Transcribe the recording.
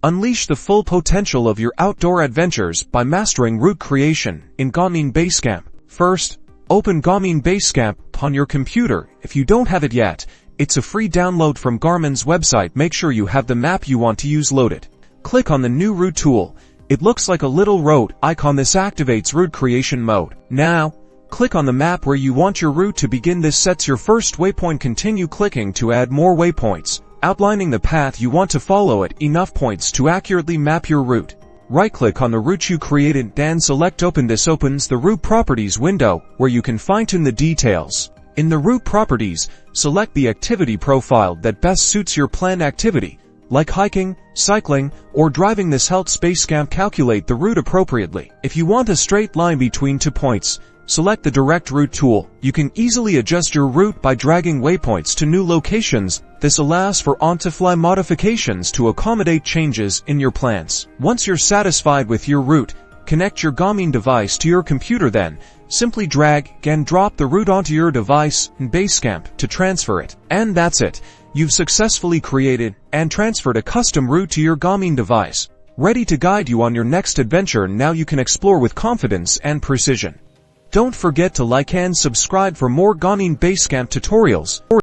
Unleash the full potential of your outdoor adventures by mastering route creation in Garmin Basecamp. First, open Garmin Basecamp on your computer. If you don't have it yet, it's a free download from Garmin's website. Make sure you have the map you want to use loaded. Click on the new route tool. It looks like a little road icon. This activates route creation mode. Now, click on the map where you want your route to begin. This sets your first waypoint. Continue clicking to add more waypoints, outlining the path you want to follow at enough points to accurately map your route. Right-click on the route you created, then select Open. This opens the Route Properties window, where you can fine-tune the details. In the Route Properties, select the activity profile that best suits your planned activity, like hiking, cycling, or driving. This helps Basecamp calculate the route appropriately. If you want a straight line between 2 points, select the Direct Route tool. You can easily adjust your route by dragging waypoints to new locations. This allows for on-the-fly modifications to accommodate changes in your plans. Once you're satisfied with your route, connect your Garmin device to your computer. Then, simply drag and drop the route onto your device in Basecamp to transfer it. And that's it. You've successfully created and transferred a custom route to your Garmin device, ready to guide you on your next adventure. Now you can explore with confidence and precision. Don't forget to like and subscribe for more Garmin Basecamp tutorials.